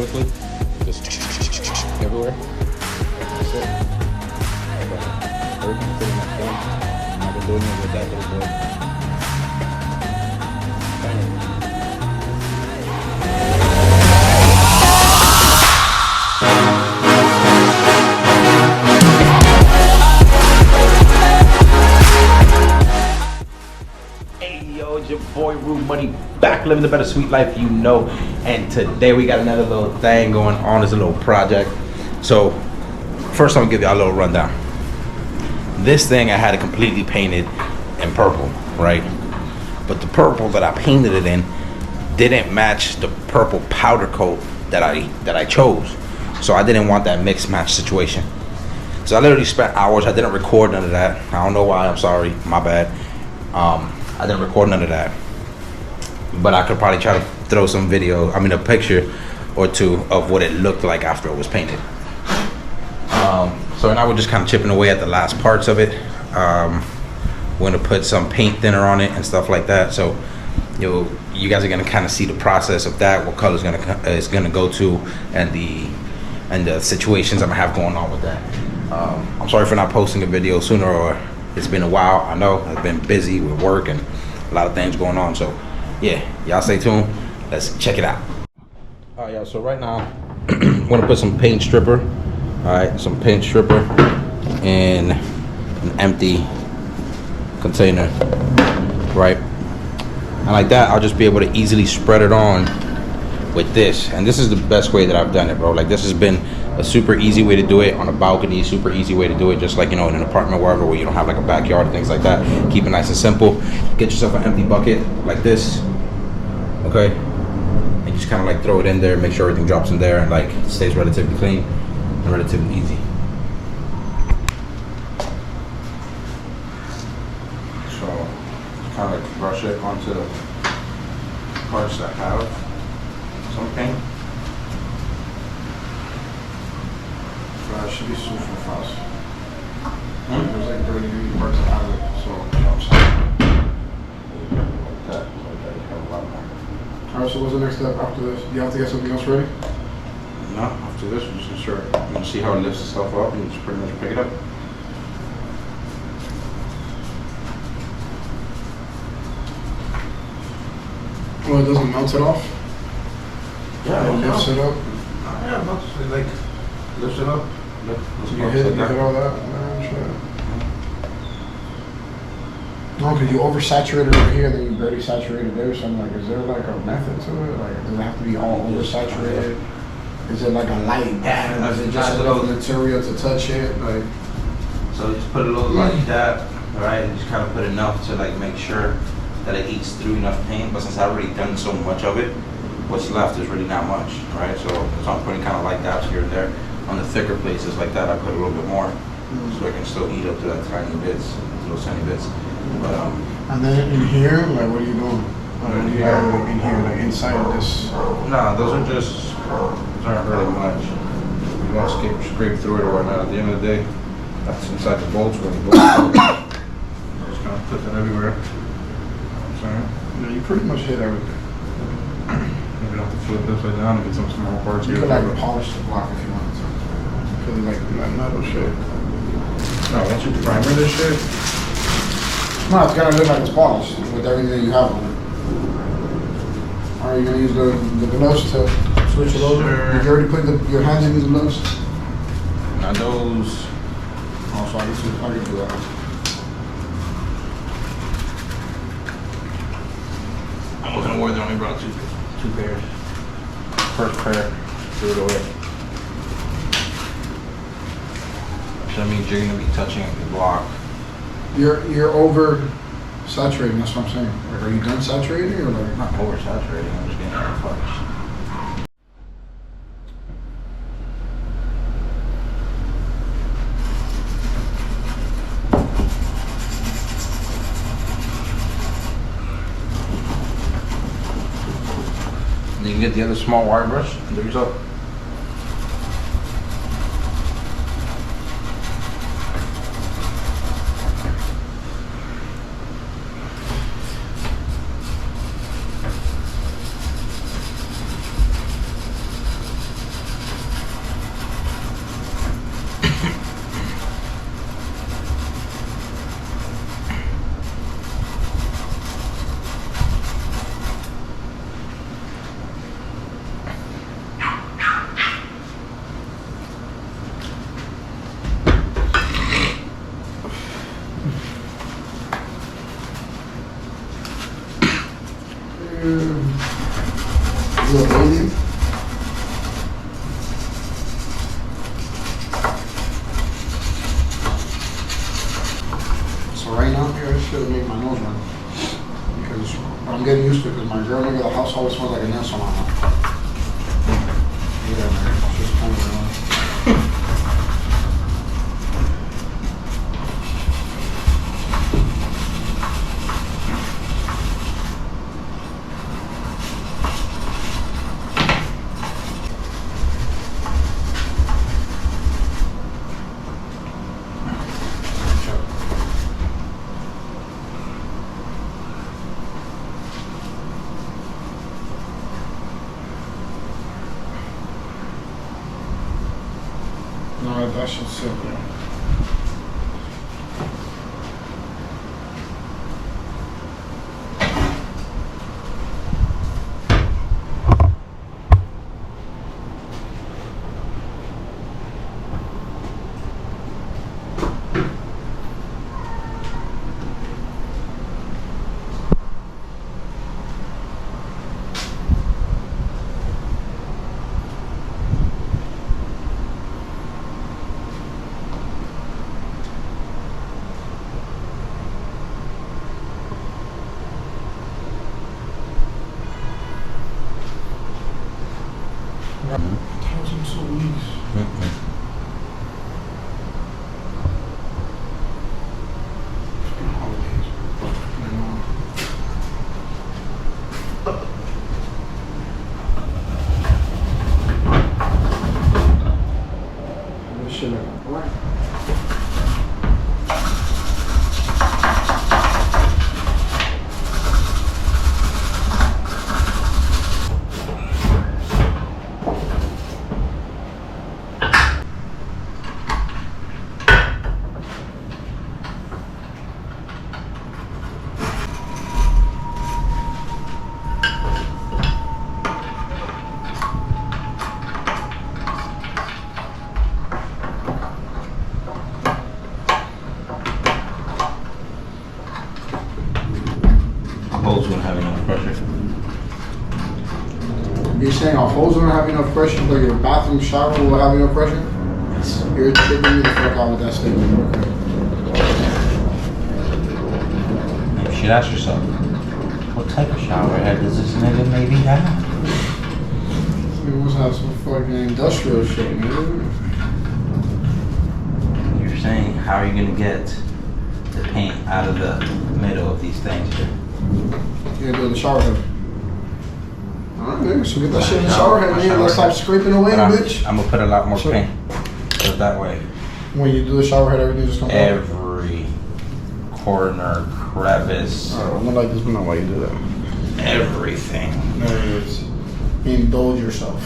quickly. Just everywhere. That's it. Everything's pretty much done. I've been doing it with that little boy. Hey yo, it's your boy Rude Money, back living the better sweet life you know. And today we got another little thing going on, as a little project. So first I'm gonna give you a little rundown. This thing I had it completely painted in purple, right? But the purple that I painted it in didn't match the purple powder coat that I chose. So I didn't want that mix match situation. So I literally spent hours. I didn't record none of that. I don't know why. I'm sorry. My bad. I didn't record none of that. But I could probably try to throw some video, a picture or two of what it looked like after it was painted. So now we're just kind of chipping away at the last parts of it. We're gonna put some paint thinner on it and stuff like that. So you guys are gonna kind of see the process of that, what color is gonna go to, and the situations I'm gonna have going on with that. I'm sorry for not posting a video sooner, or it's been a while. I know I've been busy with work and a lot of things going on. So yeah, y'all stay tuned. Let's check it out. All right, y'all. So right now I'm gonna put some paint stripper. All right, some paint stripper in an empty container, right? And like that, I'll just be able to easily spread it on with this. And this is the best way that I've done it, bro. Like, this has been a super easy way to do it on a balcony, super easy way to do it, just like, in an apartment, wherever, where you don't have like a backyard and things like that. Keep it nice and simple. Get yourself an empty bucket like this, okay? And just kind of like throw it in there, make sure everything drops in there, and like it stays relatively clean and relatively easy. So kind of like brush it onto the parts that have some paint. It should be super fast. There's like 30 degree parts that have it, so Like that, you have a lot more. alright, so what's the next step after this? Do you have to get something else ready? No, after this, we're just gonna start. You can see how it lifts itself up, and just pretty much pick it up. Well, it doesn't melt it off? Yeah, It lifts it up? Yeah, it melts. It like lifts it up. So you hit all that? Man, shit. No, because you oversaturated over here, then you barely saturated there. So I'm like, is there like a method to it? Like, does it have to be all oversaturated? Is it like a light dab? Is it just enough material to touch it? Like, So just put a little like that, right? And just kind of put enough to like make sure that it eats through enough paint. But since I've already done so much of it, what's left is really not much, right? So I'm putting kind of like dabs here and there. On the thicker places like that, I put a little bit more, so I can still eat up to that tiny bits, those tiny bits. But and then in here, like, what are you doing? What do you have in here, like inside this? nah, those aren't really much. You won't scrape through it or whatnot. At the end of the day, that's inside the bolts where the bolts go. Just gonna put that everywhere. Sorry. Yeah, you pretty much hit everything. Maybe I'll have to flip this way down and get some small parts You here. could like polish the block if you wanted to. Cause it's like metal shit. No, once you primer this shit, No, it's gotta look like it's polished with everything that you have on it. Are you gonna use the gloves to switch it over? Sure. Did you already put your hands in these gloves? now those. Also, I can do that. I wasn't aware they only brought two pairs. First pair, threw it away. So that means you're gonna be touching the block. You're over saturating, that's what I'm saying. Like, are you done saturating or like? Not oversaturating, I'm just getting out of focus. And you can get the other small wire brush and do yourself. Little baby. So right now, here, this should make my nose run. Because I'm getting used to it because my girl nigga, the house always smells like a nail salon. Yeah, man. It's just kind of no, that shit's sick, yeah. Hose wouldn't have enough pressure. You're saying our hose don't have enough pressure, but your bathroom shower will have enough pressure? Yes. You're tripping me the fuck out with that statement. You should ask yourself, what type of shower head does this nigga maybe have? We must have some fucking industrial shit, man. You're saying, how are you gonna get the paint out of the middle of these things here? You're doing the shower head. Alright, nigga, so get that shit in the shower head, nigga. Let's stop scraping away, bitch. I'm gonna put a lot more paint. So that way. When you do the shower head, everything just comes out. Every corner, crevice, Alright, I'm gonna like this, but not why you do that. everything. There it is. Indulge yourself.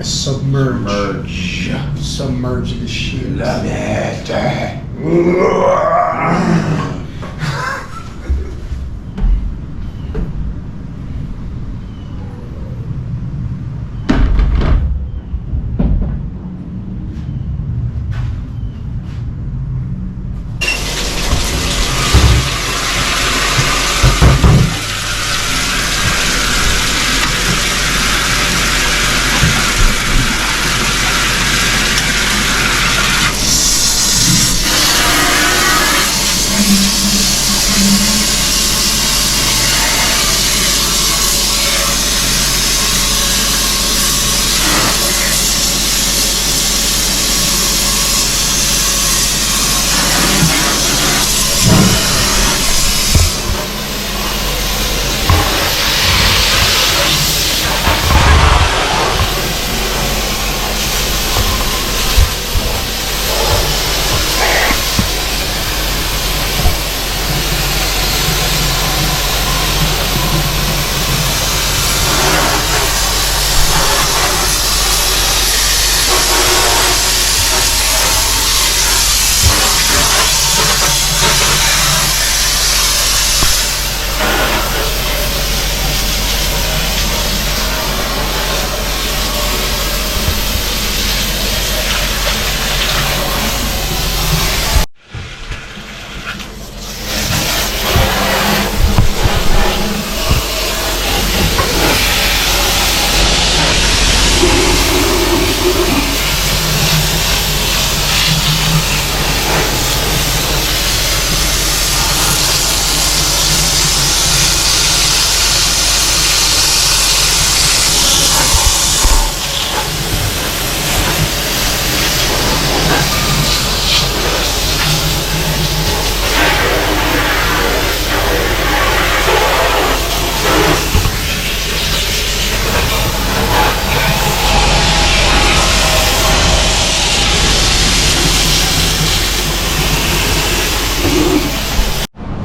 Submerge. Submerge the shit. Love it.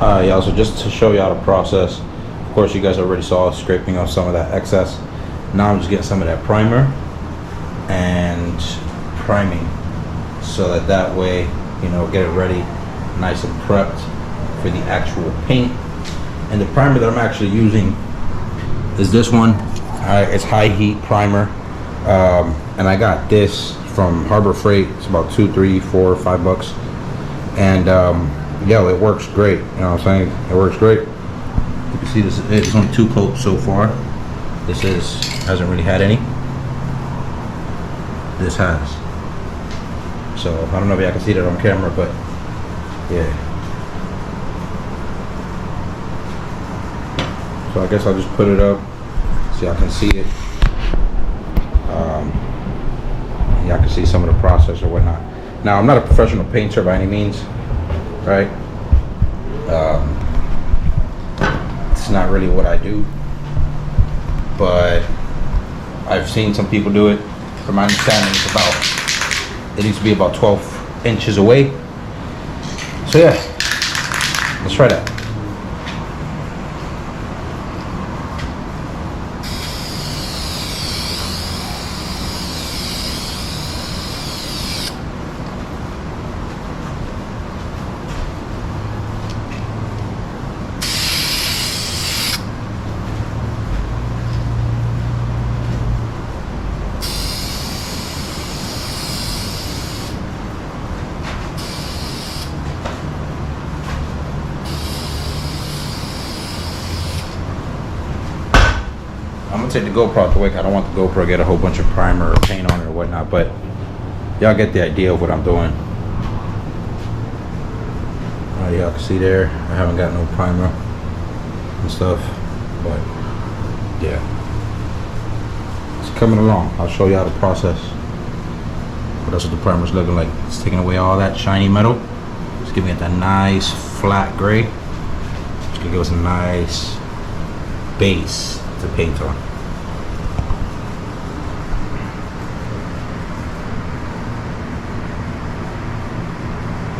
Yeah, so just to show you how to process, of course you guys already saw scraping off some of that excess. Now I'm just getting some of that primer and priming, so that way, you know, get it ready, nice and prepped for the actual paint. And the primer that I'm actually using is this one. It's high heat primer, and I got this from Harbor Freight. It's about $2, $3, $4, $5, and yeah, it works great. You know what I'm saying? It works great. You can see this. It's on 2 coats so far. This hasn't really had any. This has. So I don't know if y'all can see that on camera, but yeah. So I guess I'll just put it up so y'all can see it. Y'all can see some of the process or whatnot. Now, I'm not a professional painter by any means, right? It's not really what I do, but I've seen some people do it. From my understanding, it needs to be about 12 inches away. So yeah, let's try that. I'm gonna take the GoPro out the way. I don't want the GoPro to get a whole bunch of primer or paint on it or whatnot, but y'all get the idea of what I'm doing. Y'all can see there, I haven't got no primer and stuff, but yeah, it's coming along. I'll show you how to process. But that's what the primer's looking like. It's taking away all that shiny metal. It's giving it that nice flat gray. It's gonna give us a nice base to paint on.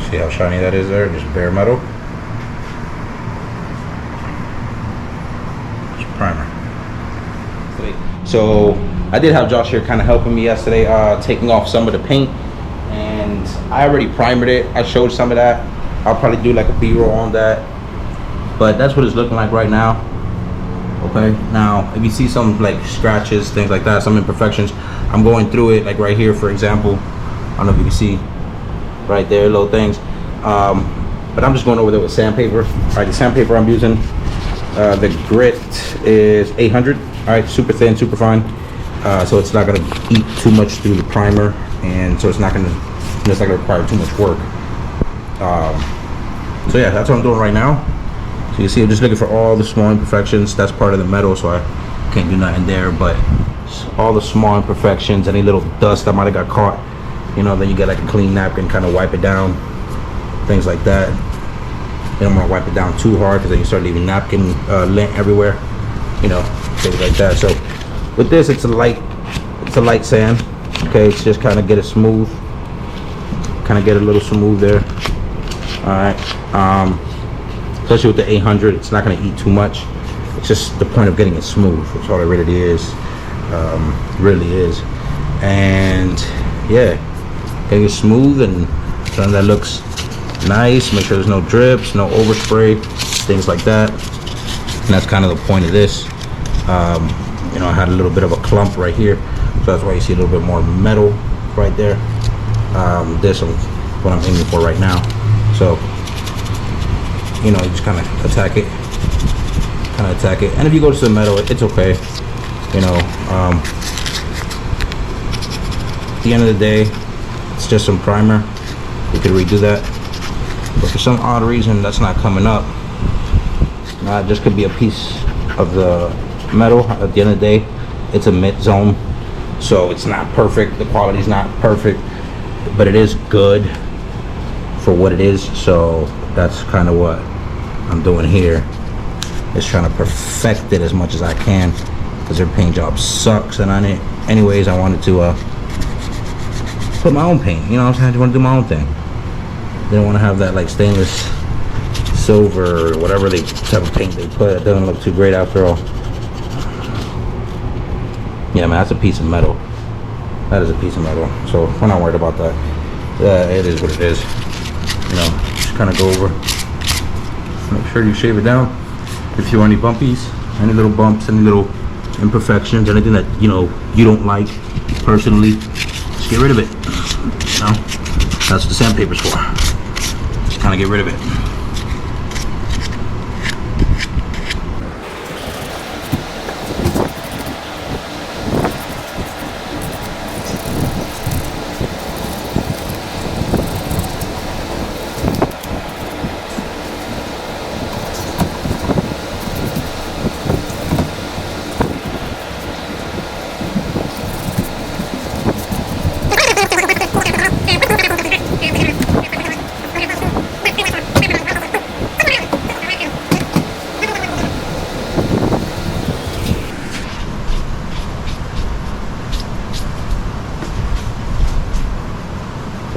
See how shiny that is there? Just bare metal. Just primer. So I did have Josh here kind of helping me yesterday, taking off some of the paint, and I already primered it. I showed some of that. I'll probably do like a B-roll on that, but that's what it's looking like right now. Okay, now if you see some like scratches, things like that, some imperfections, I'm going through it, like right here for example. I don't know if you can see right there, little things, but I'm just going over there with sandpaper. All right, the sandpaper I'm using, the grit is 800. All right, super thin, super fine, so it's not going to eat too much through the primer, and so it's not going to require too much work. So yeah, that's what I'm doing right now. So you see, I'm just looking for all the small imperfections. That's part of the metal, so I can't do nothing there, but all the small imperfections, any little dust that might have got caught, you know, then you get like a clean napkin, kind of wipe it down, things like that. You don't want to wipe it down too hard, because then you start leaving napkin lint everywhere, you know, things like that. So with this, it's a light sand. Okay, it's just kind of get it smooth, kind of get it a little smooth there. All right, especially with the 800, it's not going to eat too much. It's just the point of getting it smooth. That's all it really is. Really is. And yeah, getting it smooth and something that looks nice. Make sure there's no drips, no overspray, things like that. And that's kind of the point of this. You know, I had a little bit of a clump right here, so that's why you see a little bit more metal right there. This is what I'm aiming for right now. So, you know, you just kind of attack it, and if you go to some metal, it's okay. You know, at the end of the day, it's just some primer. We could redo that, but for some odd reason, that's not coming up. It just could be a piece of the metal. At the end of the day, it's a mid zone, so it's not perfect. The quality's not perfect, but it is good for what it is. So that's kind of what I'm doing here, is trying to perfect it as much as I can, because their paint job sucks. And on it anyways, I wanted to put my own paint, you know what I'm saying? I want to do my own thing. Didn't want to have that like stainless silver or whatever they type of paint they put. It doesn't look too great after all. Yeah, man, that's a piece of metal. That is a piece of metal. So we're not worried about that. It is what it is. You know, just kind of go over. Make sure you shave it down. If you want any bumpies, any little bumps, any little imperfections, anything that you know you don't like personally, just get rid of it. You know, that's what the sandpaper's for. Just kind of get rid of it.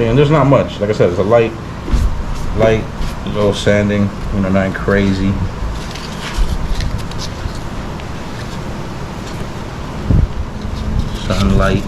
And there's not much. Like I said, it's a light little sanding. You know, nothing crazy. Sunlight.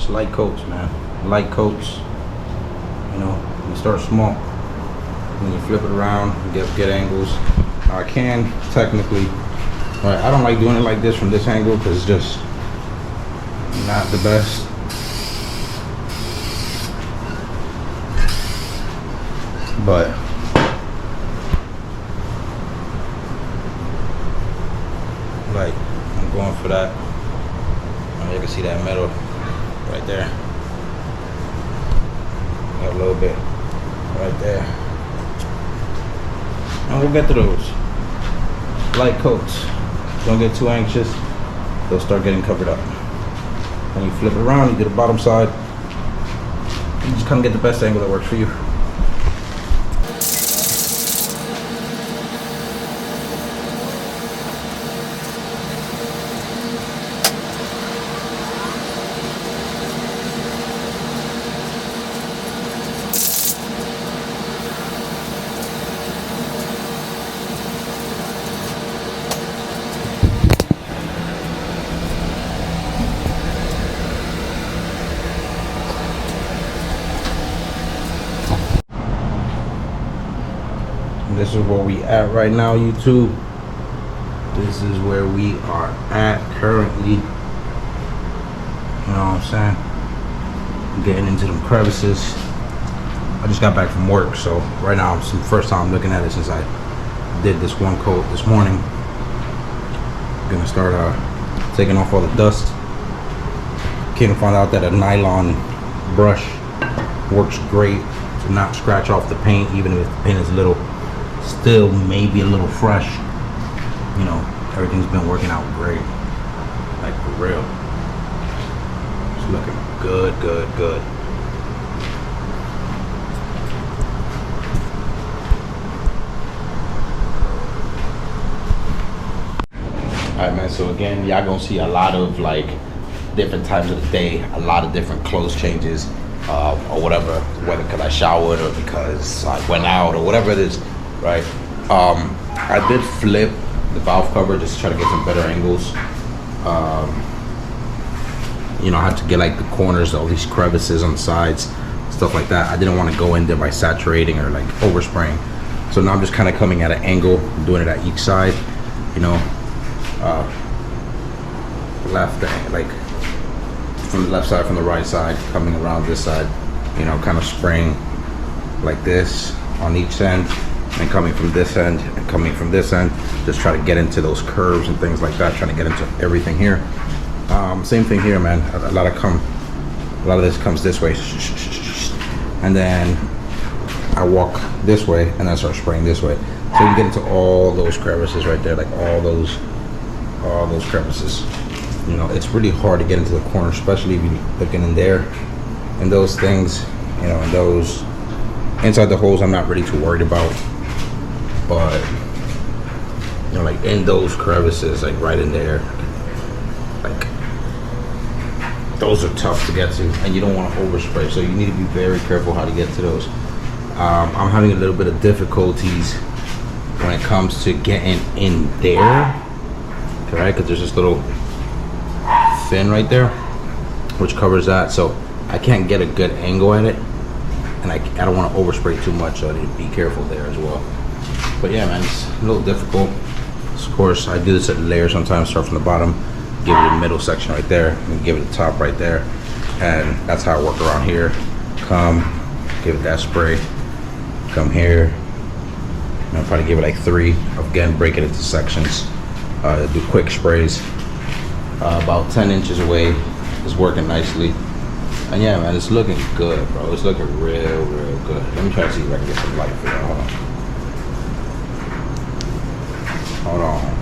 Light coats, man. Light coats. You know, you start small. When you flip it around, you get angles. I can technically, but I don't like doing it like this from this angle because it's just not the best. But like, I'm going for that. You can see that metal right there. Got a little bit right there. And we'll get to those. Light coats. Don't get too anxious. They'll start getting covered up. When you flip it around, you do the bottom side. You just kind of get the best angle that works for you. this is where we at right now, YouTube. This is where we are at currently. You know what I'm saying? Getting into them crevices. I just got back from work, so right now it's the first time I'm looking at it since I did this one coat this morning. I'm gonna start taking off all the dust. Came to find out that a nylon brush works great to not scratch off the paint, even if the paint is a little, still maybe a little fresh. You know, everything's been working out great, like for real. It's looking good, good, good. Alright, man, so again, y'all gonna see a lot of like different times of the day, a lot of different clothes changes, or whatever, whether because I showered or because I went out or whatever it is, right? I did flip the valve cover just to try to get some better angles. You know, I had to get like the corners, all these crevices on the sides, stuff like that. I didn't want to go in there by saturating or like overspraying. So now I'm just kind of coming at an angle, doing it at each side, you know. Left, like from the left side, from the right side, coming around this side, you know, kind of spraying like this on each end, and coming from this end and coming from this end, just try to get into those curves and things like that, trying to get into everything here. Same thing here, man. A lot of this comes this way, and then I walk this way and then start spraying this way, so you get into all those crevices right there, like all those crevices. You know, it's really hard to get into the corner, especially if you're looking in there and those things, you know, and those inside the holes I'm not really too worried about, but you know, like in those crevices, like right in there, like those are tough to get to, and you don't want to overspray, so you need to be very careful how to get to those. I'm having a little bit of difficulties when it comes to getting in there, right? Because there's this little fin right there which covers that, so I can't get a good angle at it, and I don't want to overspray too much, so I need to be careful there as well. But yeah, man, it's a little difficult. Of course, I do this at layer sometimes, start from the bottom, give it the middle section right there, and give it the top right there, and that's how I work around here. Come, give it that spray, come here, and I'll probably give it like 3, again, break it into sections, do quick sprays. About 10 inches away, it's working nicely, and yeah, man, it's looking good, bro. It's looking real good. Let me try to see if I can get some light for that. Hold on.